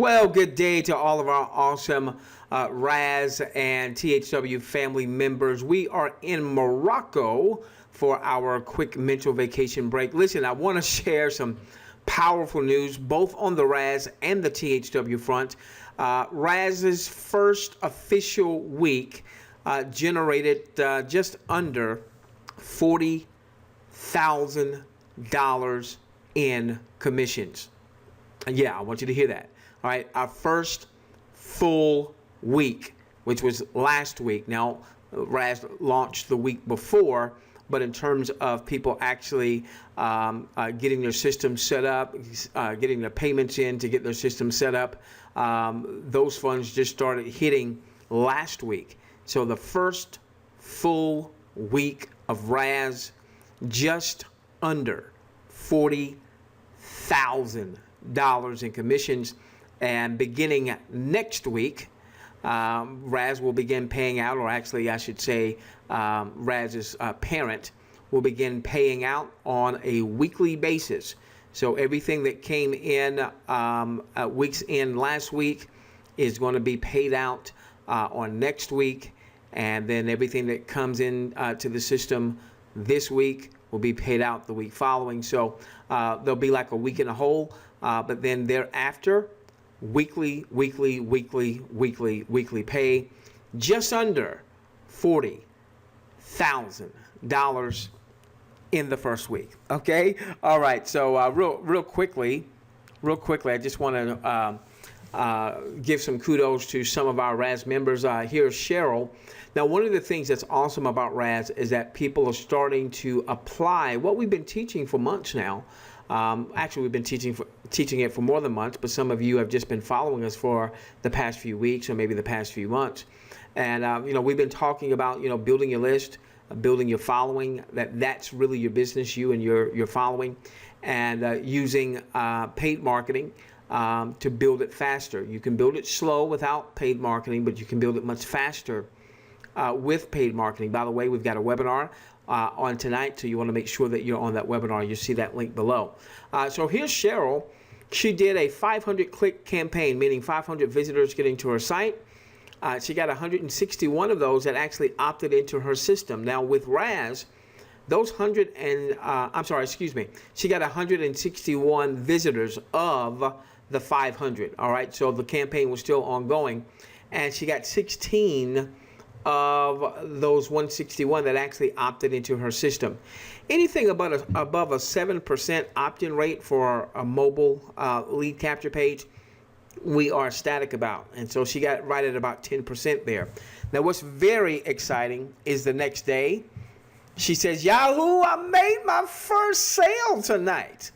Well, good day to all of our awesome RAS and THW family members. We are in Morocco for our quick mental vacation break. Listen, I want to share some powerful news both on the RAS and the THW front. RAS's first official week generated just under $40,000 in commissions. Yeah, I want you to hear that. All right, our first full week, which was last week. Now, RAS launched the week before, but in terms of people actually getting their system set up, getting their payments in to get their system set up, those funds just started hitting last week. So the first full week of RAS, just under $40,000 in commissions. And beginning next week, RAS will begin paying out, or actually I should say RAS's parent will begin paying out on a weekly basis. So everything that came in weeks in last week is going to be paid out on next week. And then everything that comes in to the system this week will be paid out the week following. So there'll be like a week in a hole, but then thereafter, weekly pay, just under $40,000 in the first week. Okay, all right. So real quickly, I just want to give some kudos to some of our RAS members. Here's Cheryl. Now, one of the things that's awesome about RAS is that people are starting to apply what we've been teaching for months now. Actually, we've been teaching it for more than months, but some of you have just been following us for the past few weeks or maybe the past few months. And, we've been talking about, building your list, building your following, that's really your business, you and your following, and using paid marketing to build it faster. You can build it slow without paid marketing, but you can build it much faster with paid marketing. By the way, we've got a webinar on tonight, so you want to make sure that you're on that webinar. You see that link below. So here's Cheryl. She did a 500 click campaign, meaning 500 visitors getting to her site. She got 161 of those that actually opted into her system. Now with RAS, those she got 161 visitors of the 500. All right, so the campaign was still ongoing, and she got 16 of those 161 that actually opted into her system. Anything above a 7% opt-in rate for a mobile lead capture page, we are ecstatic about. And so she got right at about 10% there. Now, what's very exciting is the next day, she says, Yahoo, I made my first sale tonight.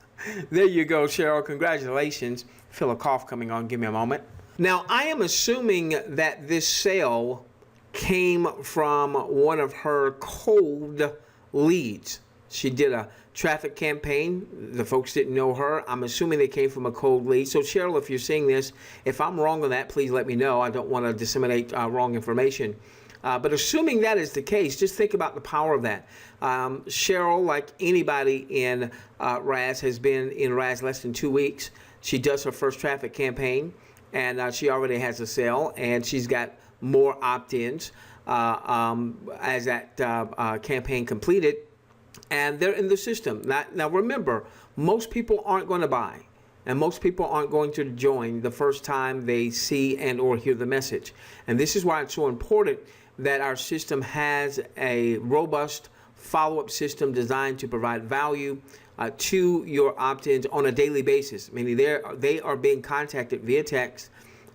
There you go, Cheryl. Congratulations. Feel a cough coming on. Give me a moment. Now, I am assuming that this sale came from one of her cold leads. She did a traffic campaign. The folks didn't know her. I'm assuming they came from a cold lead. So Cheryl, if you're seeing this, if I'm wrong on that, please let me know. I don't want to disseminate wrong information. But assuming that is the case, just think about the power of that. Cheryl, like anybody in RAS, has been in RAS less than 2 weeks. She does her first traffic campaign, and she already has a sale, and she's got more opt-ins as that campaign completed, and they're in the system. Now remember, most people aren't going to buy, and most people aren't going to join the first time they see and or hear the message. And this is why it's so important that our system has a robust follow-up system designed to provide value to your opt-ins on a daily basis, meaning they are being contacted via text.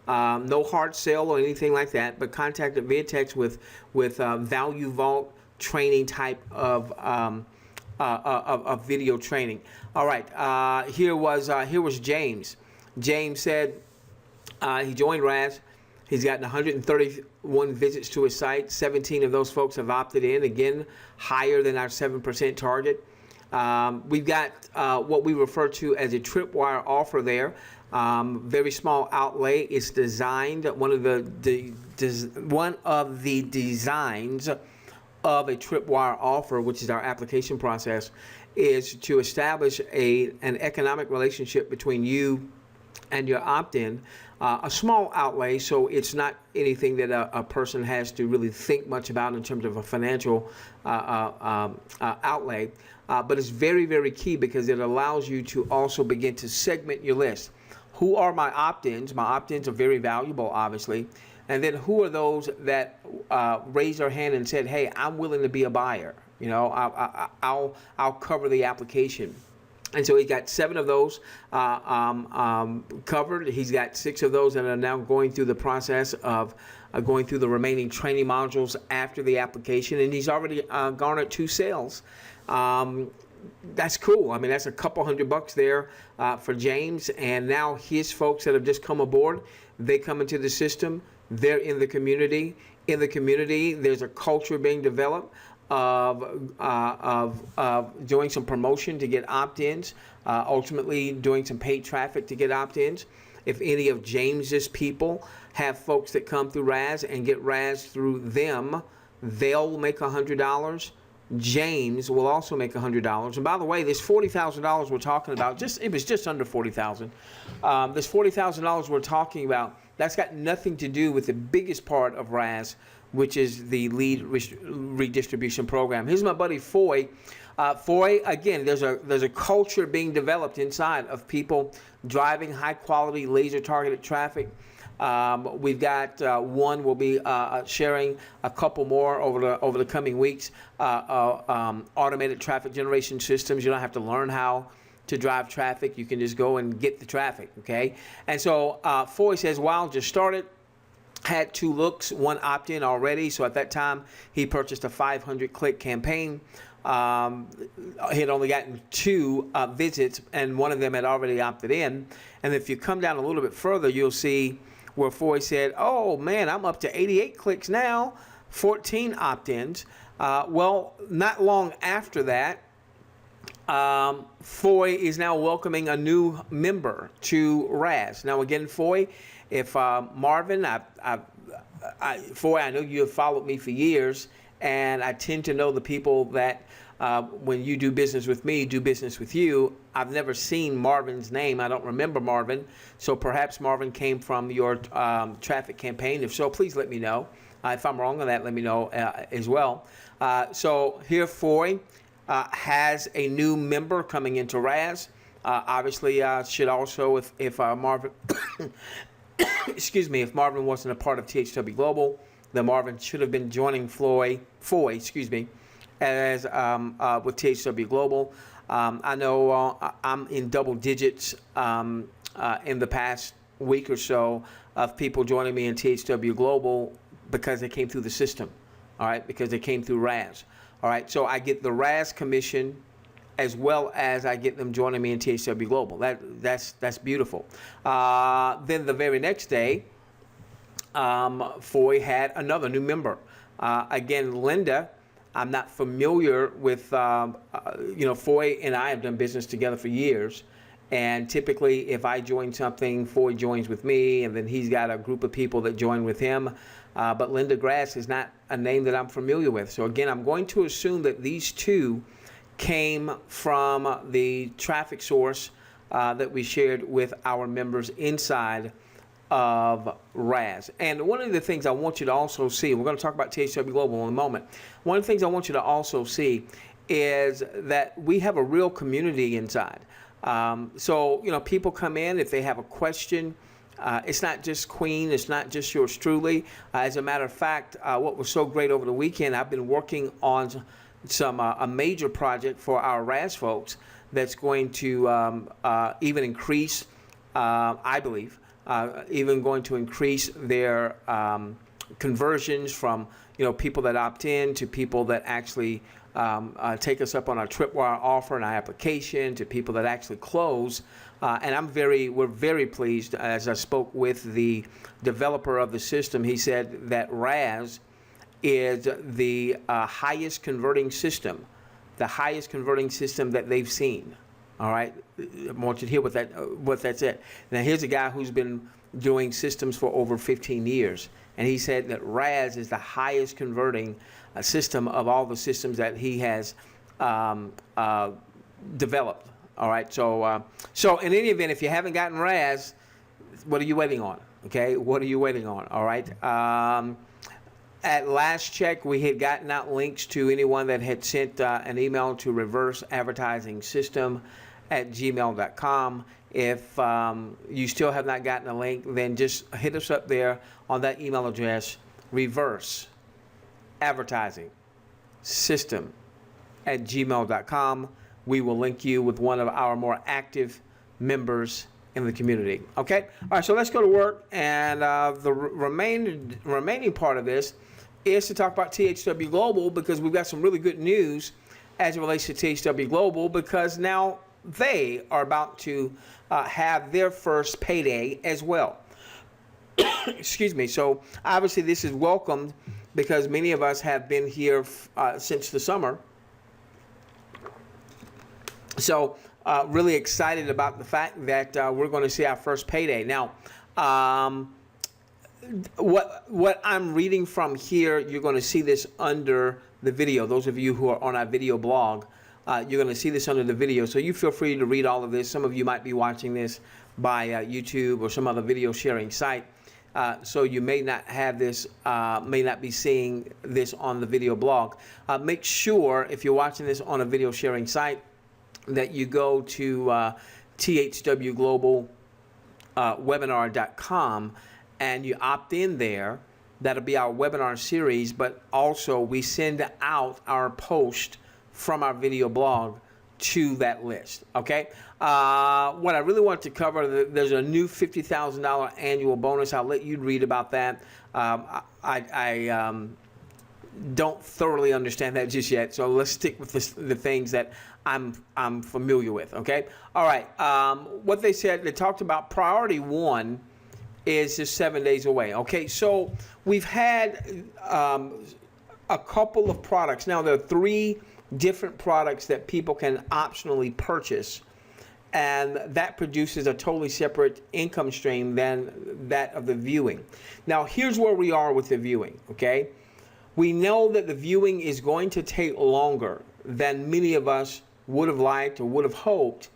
No hard sale or anything like that, but contacted via text with Value Vault training type of video training. All right, here was James. James said he joined RAS. He's gotten 131 visits to his site. 17 of those folks have opted in. Again, higher than our 7% target. We've got what we refer to as a tripwire offer there. Very small outlay. It's designed, one of the designs of a tripwire offer, which is our application process, is to establish an economic relationship between you and your opt-in, a small outlay, so it's not anything that a person has to really think much about in terms of a financial outlay, but it's very, very key because it allows you to also begin to segment your list. Who are my opt-ins? My opt-ins are very valuable, obviously. And then who are those that raised their hand and said, hey, I'm willing to be a buyer. You know, I'll cover the application. And so he's got 7 of those covered. He's got 6 of those that are now going through the process of going through the remaining training modules after the application. And he's already garnered 2 sales. That's cool. I mean, that's a couple $100 there for James. And now his folks that have just come aboard, they come into the system. They're in the community. In the community, there's a culture being developed of doing some promotion to get opt-ins, ultimately doing some paid traffic to get opt-ins. If any of James's people have folks that come through RAS and get RAS through them, they'll make $100. James will also make $100. And by the way, this $40,000 we're talking about, it was just under $40,000. This $40,000 we're talking about, that's got nothing to do with the biggest part of RAS, which is the lead redistribution program. Here's my buddy Foy. Foy, again, there's a culture being developed inside of people driving high quality laser targeted traffic. We've got one. We'll be sharing a couple more over the coming weeks. Automated traffic generation systems. You don't have to learn how to drive traffic. You can just go and get the traffic. Okay. And so Foy says, "Wow, just started. Had 2 looks, 1 opt-in already. So at that time, he purchased a 500 click campaign. He had only gotten 2 visits, and one of them had already opted in. And if you come down a little bit further, you'll see where Foy said, oh man, I'm up to 88 clicks now, 14 opt-ins. Well, not long after that, Foy is now welcoming a new member to RAS. Now again, Foy, if Marvin, Foy, I know you have followed me for years, and I tend to know the people that when you do business with me, do business with you. I've never seen Marvin's name. I don't remember Marvin. So perhaps Marvin came from your traffic campaign. If so, please let me know. If I'm wrong on that, let me know as well. So here Foy has a new member coming into RAS. Obviously, should also, if Marvin, excuse me, if Marvin wasn't a part of THW Global, then Marvin should have been joining Foy, excuse me, as with THW Global. I know I'm in double digits in the past week or so of people joining me in THW Global because they came through the system, all right, because they came through RAS. All right, so I get the RAS commission as well as I get them joining me in THW Global. That's beautiful. Then the very next day, Foy had another new member. Again, Linda, I'm not familiar with, Foy and I have done business together for years. And typically, if I join something, Foy joins with me, and then he's got a group of people that join with him. But Linda Grass is not a name that I'm familiar with. So again, I'm going to assume that these 2 came from the traffic source that we shared with our members inside of RAS. And one of the things I want you to also see, we're going to talk about THW Global in a moment. One of the things I want you to also see is that we have a real community inside. So, people come in if they have a question. It's not just Queen, it's not just yours truly. As a matter of fact, what was so great over the weekend, I've been working on a major project for our RAS folks that's going to even increase, I believe, even going to increase their conversions from people that opt in to people that actually take us up on our tripwire offer and our application, to people that actually close. And we're very pleased. As I spoke with the developer of the system, he said that RAS is the highest converting system that they've seen. All right, I want you to hear what that's it. Now here's a guy who's been doing systems for over 15 years, and he said that RAS is the highest converting system of all the systems that he has developed. All right, so in any event, if you haven't gotten RAS, what are you waiting on? Okay, what are you waiting on? All right. At last check, we had gotten out links to anyone that had sent an email to reverseadvertisingsystem@gmail.com. If you still have not gotten a link, then just hit us up there on that email address, reverseadvertisingsystem@gmail.com. We will link you with one of our more active members in the community. Okay? All right, so let's go to work. And the remaining part of this is to talk about THW Global, because we've got some really good news as it relates to THW Global, because now they are about to have their first payday as well. Excuse me. So obviously this is welcomed because many of us have been here since the summer. So really excited about the fact that we're going to see our first payday. Now, what I'm reading from here, you're going to see this under the video. Those of you who are on our video blog, you're going to see this under the video. So you feel free to read all of this. Some of you might be watching this by YouTube or some other video sharing site. So you may not have this, may not be seeing this on the video blog. Make sure if you're watching this on a video sharing site that you go to thwglobalwebinar.com and you opt in there. That'll be our webinar series, but also we send out our post from our video blog to that list. Okay. What I really want to cover, there's a new $50,000 annual bonus. I'll let you read about that. I don't thoroughly understand that just yet, so let's stick with the things that I'm familiar with. Okay. All right. What they said, they talked about priority one is just 7 days away. Okay. So we've had a couple of products. Now there are 3 different products that people can optionally purchase, and that produces a totally separate income stream than that of the viewing. Now here's where we are with the viewing. Okay. We know that the viewing is going to take longer than many of us would have liked or would have hoped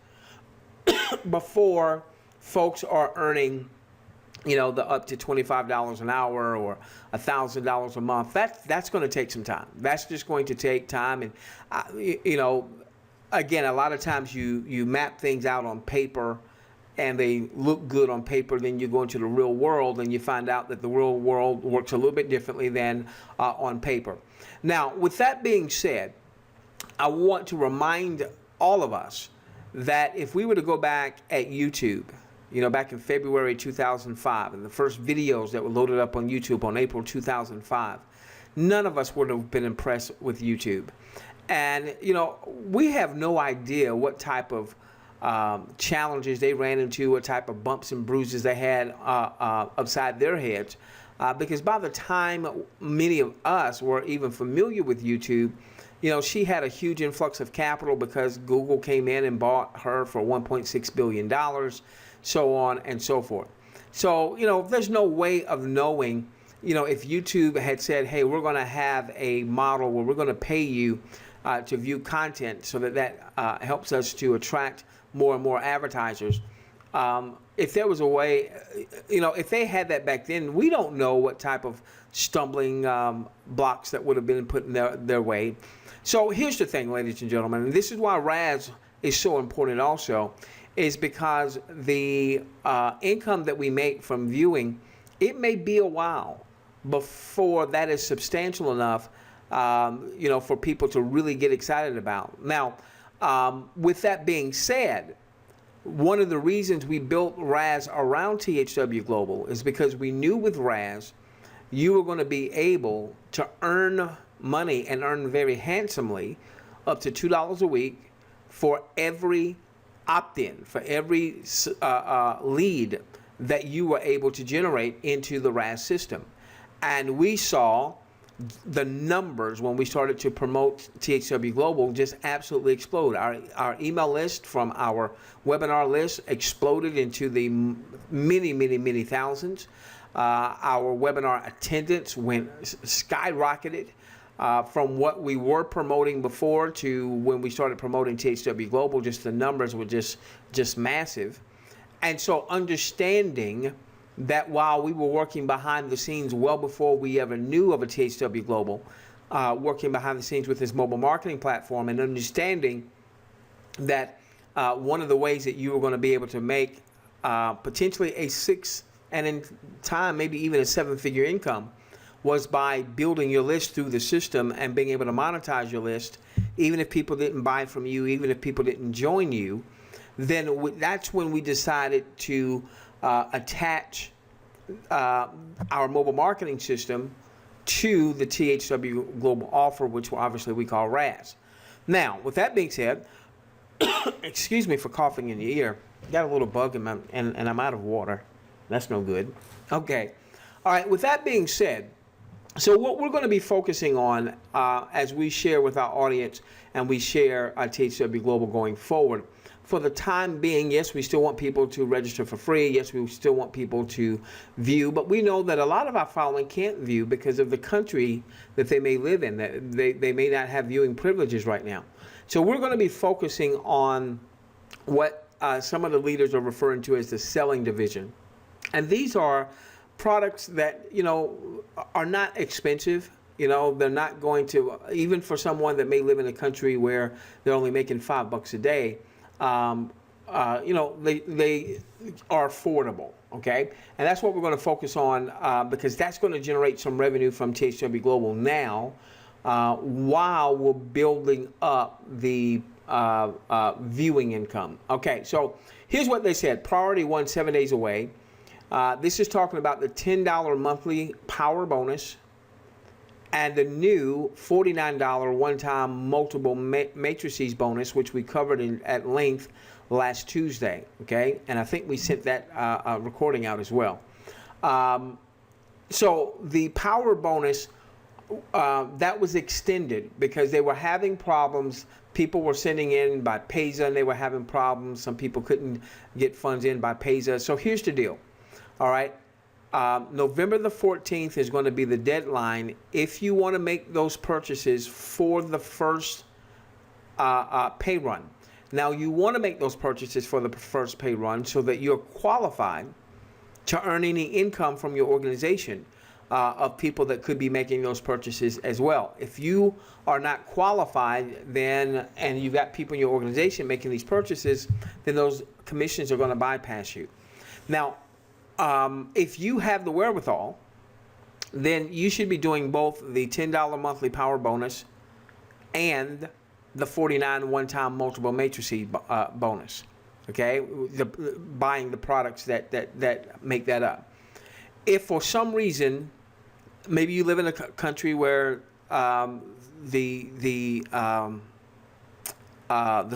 before folks are earning, you know, the up to $25 an hour or $1,000 a month. That's going to take some time. That's just going to take time. And, you know, again, a lot of times you map things out on paper and they look good on paper. Then you go into the real world and you find out that the real world works a little bit differently than on paper. Now, with that being said, I want to remind all of us that if we were to go back at YouTube, you know, back in February 2005, and the first videos that were loaded up on YouTube on April 2005, none of us would have been impressed with YouTube. And, you know, we have no idea what type of challenges they ran into, what type of bumps and bruises they had upside their heads. Because by the time many of us were even familiar with YouTube, you know, she had a huge influx of capital because Google came in and bought her for $1.6 billion, so on and so forth. So, you know, there's no way of knowing, you know, if YouTube had said, hey, we're going to have a model where we're going to pay you to view content so that helps us to attract more and more advertisers. If there was a way, you know, if they had that back then, we don't know what type of stumbling blocks that would have been put in their way. So here's the thing, ladies and gentlemen, and this is why RAS is so important also, is because the income that we make from viewing, it may be a while before that is substantial enough, you know, for people to really get excited about. Now, with that being said, one of the reasons we built RAS around THW Global is because we knew with RAS you were going to be able to earn money and earn very handsomely, up to $2 a week for every opt-in, for every lead that you were able to generate into the RAS system. And we saw the numbers when we started to promote THW Global just absolutely explode. Our email list from our webinar list exploded into the many thousands. Our webinar attendance went skyrocketed from what we were promoting before to when we started promoting THW Global. Just the numbers were just massive. And so understanding that while we were working behind the scenes well before we ever knew of a THW Global, working behind the scenes with this mobile marketing platform, and understanding that one of the ways that you were going to be able to make potentially a 6 and in time maybe even a 7-figure income was by building your list through the system and being able to monetize your list, even if people didn't buy from you, even if people didn't join you, then that's when we decided to attach our mobile marketing system to the THW Global offer, which obviously we call RAS. Now, with that being said, excuse me for coughing in your ear. Got a little bug in my, and I'm out of water. That's no good. Okay. All right. With that being said, so what we're going to be focusing on as we share with our audience and we share our THW Global going forward, for the time being, yes, we still want people to register for free. Yes, we still want people to view, but we know that a lot of our following can't view because of the country that they may live in. That they may not have viewing privileges right now. So we're going to be focusing on what some of the leaders are referring to as the selling division. And these are products that, you know, are not expensive. You know, they're not going to, even for someone that may live in a country where they're only making $5 a day, you know, they are affordable, okay? And that's what we're going to focus on because that's going to generate some revenue from THW Global now while we're building up the viewing income. Okay, so here's what they said. Priority 1, 7 days away. This is talking about the $10 monthly power bonus and the new $49 one-time multiple matrices bonus, which we covered at length last Tuesday, okay? And I think we sent that recording out as well. So the power bonus, that was extended because they were having problems. People were sending in by Payza and they were having problems. Some people couldn't get funds in by Payza. So here's the deal, all right? November the 14th is going to be the deadline if you want to make those purchases for the first pay run. Now, you want to make those purchases for the first pay run so that you're qualified to earn any income from your organization of people that could be making those purchases as well. If you are not qualified, then and you've got people in your organization making these purchases, then those commissions are going to bypass you. Now, if you have the wherewithal, then you should be doing both the $10 monthly power bonus and the $49 one-time multiple matrices bonus. Okay, buying the products that make that up. If for some reason, maybe you live in a country where the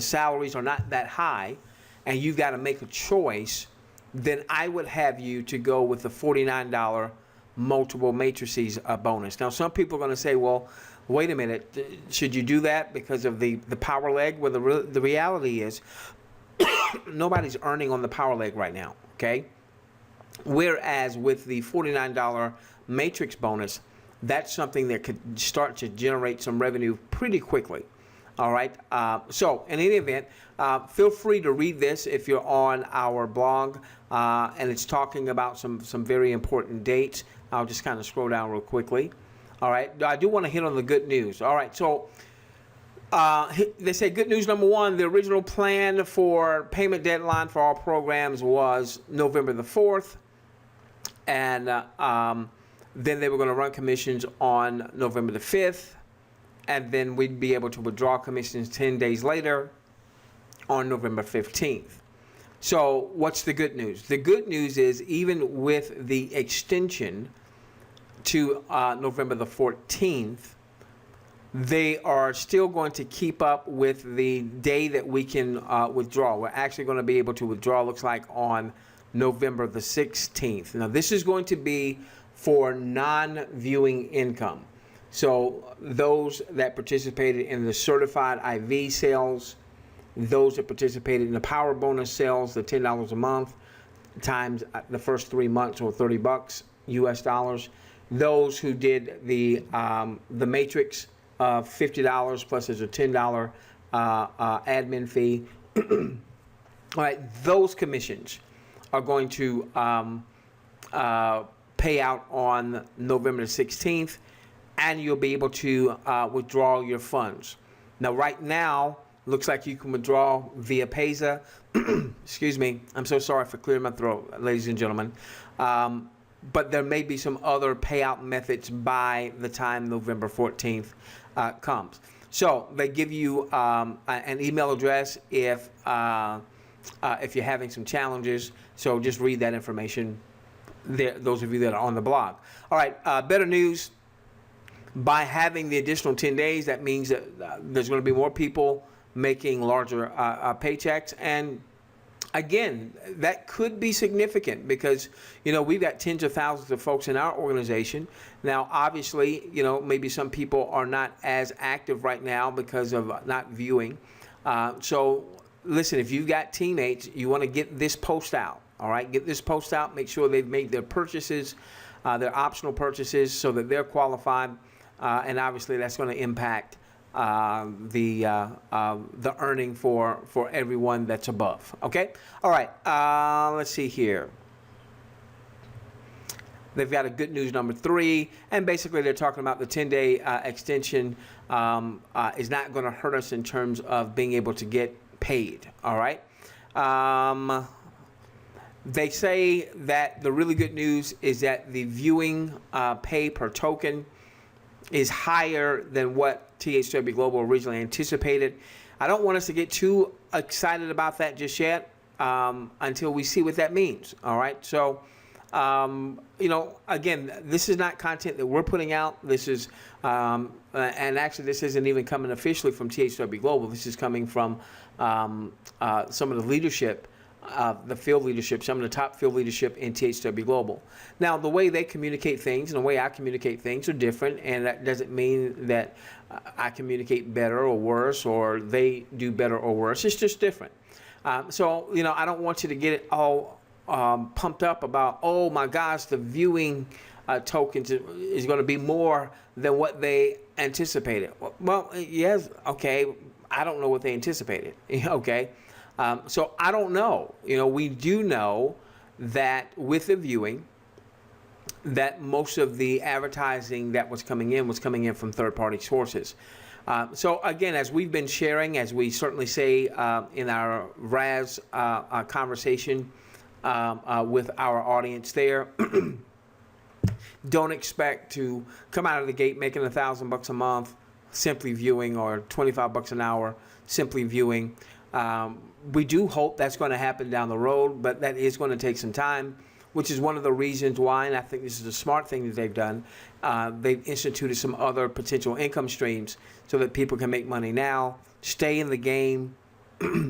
salaries are not that high, and you've got to make a choice, then I would have you to go with the $49 multiple matrices bonus. Now, some people are going to say, well, wait a minute, should you do that because of the power leg? Well, the reality is nobody's earning on the power leg right now, okay? Whereas with the $49 matrix bonus, that's something that could start to generate some revenue pretty quickly. All right. So in any event, feel free to read this if you're on our blog, and it's talking about some very important dates. I'll just kind of scroll down real quickly. All right. I do want to hit on the good news. All right. So they say good news number 1, the original plan for payment deadline for all programs was November the 4th. And then they were going to run commissions on November the 5th. And then we'd be able to withdraw commissions 10 days later on November 15th. So what's the good news? The good news is even with the extension to November the 14th, they are still going to keep up with the day that we can withdraw. We're actually going to be able to withdraw, looks like, on November the 16th. Now, this is going to be for non-viewing income. So those that participated in the certified IV sales, those that participated in the power bonus sales, the $10 a month times the first 3 months or $30 US dollars, those who did the matrix $50 plus there's a $10 admin fee. All right, those commissions are going to pay out on November the 16th, and you'll be able to withdraw your funds. Now, right now, looks like you can withdraw via Payza. Excuse me. I'm so sorry for clearing my throat, ladies and gentlemen. But there may be some other payout methods by the time November 14th comes. So they give you an email address if you're having some challenges. So just read that information there, those of you that are on the blog. All right, better news. By having the additional 10 days, that means that there's going to be more people making larger paychecks. And again, that could be significant because, you know, we've got tens of thousands of folks in our organization. Now, obviously, you know, maybe some people are not as active right now because of not viewing. So listen, if you've got teammates, you want to get this post out. All right, get this post out. Make sure they've made their purchases, their optional purchases, so that they're qualified. And obviously, that's going to impact the earning for everyone that's above. Okay. All right. Let's see here. They've got a good news number 3, and basically they're talking about the 10-day extension is not going to hurt us in terms of being able to get paid. All right. They say that the really good news is that the viewing pay per token is higher than what THW Global originally anticipated. I don't want us to get too excited about that just yet until we see what that means. All right. So, you know, again, this is not content that we're putting out. This is, and actually this isn't even coming officially from THW Global. This is coming from some of the leadership, the field leadership, some of the top field leadership in THW Global. Now, the way they communicate things and the way I communicate things are different, and that doesn't mean that I communicate better or worse, or they do better or worse. It's just different. So, you know, I don't want you to get it all pumped up about, oh my gosh, the viewing tokens is going to be more than what they anticipated. Well, yes, okay. I don't know what they anticipated. Okay. So I don't know. You know, we do know that with the viewing, that most of the advertising that was coming in from third-party sources. So again, as we've been sharing, as we certainly say in our RAS conversation with our audience there, don't expect to come out of the gate making $1,000 a month simply viewing, or $25 an hour simply viewing. We do hope that's going to happen down the road, but that is going to take some time, which is one of the reasons why, and I think this is a smart thing that they've done, they've instituted some other potential income streams so that people can make money now, stay in the game,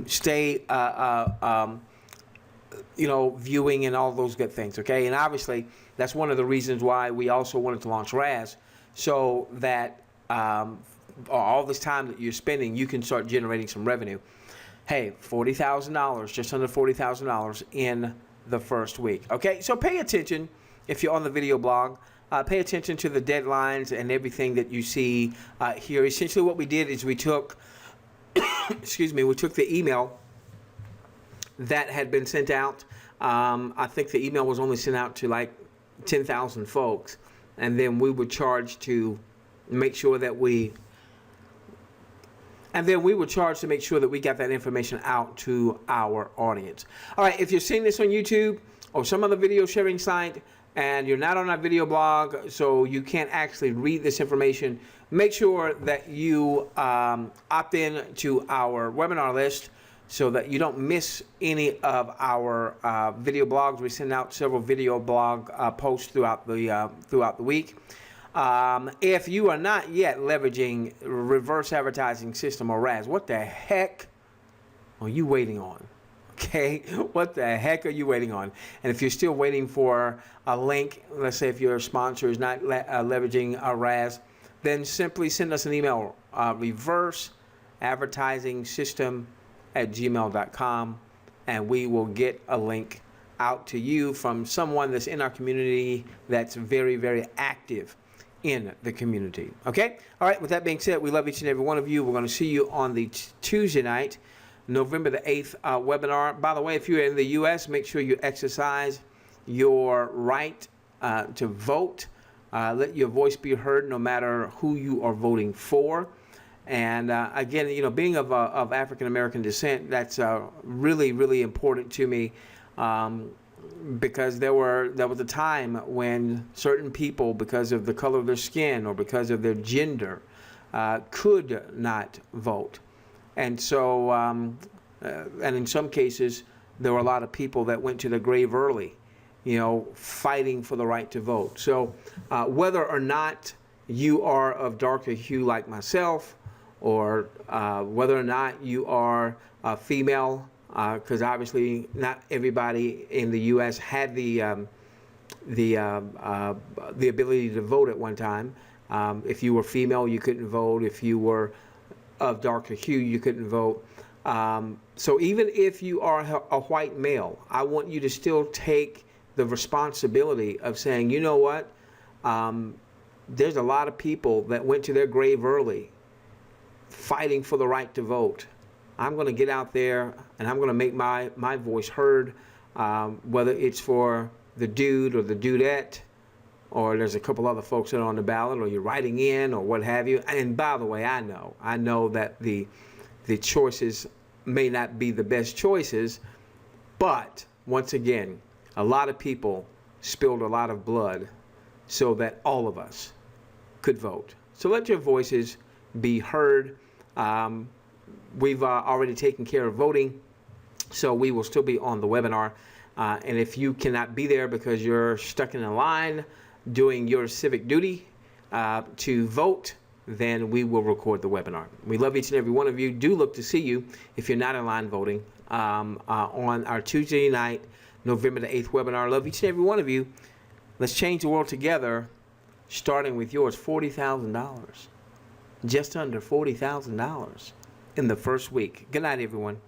stay, you know, viewing and all those good things, okay? And obviously, that's one of the reasons why we also wanted to launch RAS, so that all this time that you're spending, you can start generating some revenue. Hey, $40,000, just under $40,000 in the first week. Okay, so pay attention if you're on the video blog. Pay attention to the deadlines and everything that you see here. Essentially, what we did is we took, excuse me, we took the email that had been sent out. I think the email was only sent out to like 10,000 folks, and then we were charged to make sure that we. And then we were charged to make sure that we got that information out to our audience. All right, if you're seeing this on YouTube or some other video sharing site and you're not on our video blog, so you can't actually read this information, make sure that you opt in to our webinar list so that you don't miss any of our video blogs. We send out several video blog posts throughout the week. If you are not yet leveraging reverse advertising system, or RAS, what the heck are you waiting on? Okay, what the heck are you waiting on? And if you're still waiting for a link, let's say if your sponsor is not leveraging a RAS, then simply send us an email, reverse advertising system @gmail.com, and we will get a link out to you from someone that's in our community that's very, very active in the community. Okay? All right, with that being said, we love each and every one of you. We're going to see you on the Tuesday night November the 8th webinar. By the way, if you're in the U.S., make sure you exercise your right to vote. Let your voice be heard no matter who you are voting for. And again, you know, being of African American descent, that's really, really important to me, because there was a time when certain people, because of the color of their skin or because of their gender, could not vote. And so, and in some cases, there were a lot of people that went to the grave early, you know, fighting for the right to vote. So whether or not you are of darker hue like myself, or whether or not you are female, because obviously not everybody in the U.S. had the ability to vote at one time. If you were female, you couldn't vote. If you were of darker hue, you couldn't vote. So even if you are a white male, I want you to still take the responsibility of saying, you know what, there's a lot of people that went to their grave early fighting for the right to vote. I'm going to get out there and I'm going to make my voice heard, whether it's for the dude or the dudette, or there's a couple other folks that are on the ballot, or you're writing in, or what have you. And by the way, I know that the choices may not be the best choices, but once again, a lot of people spilled a lot of blood so that all of us could vote. So let your voices be heard. We've already taken care of voting, so we will still be on the webinar. And if you cannot be there because you're stuck in a line doing your civic duty to vote, then we will record the webinar. We love each and every one of you. Do look to see you if you're not in line voting on our Tuesday night, November the 8th webinar. Love each and every one of you. Let's change the world together, starting with yours, $40,000. Just under $40,000 in the first week. Good night, everyone.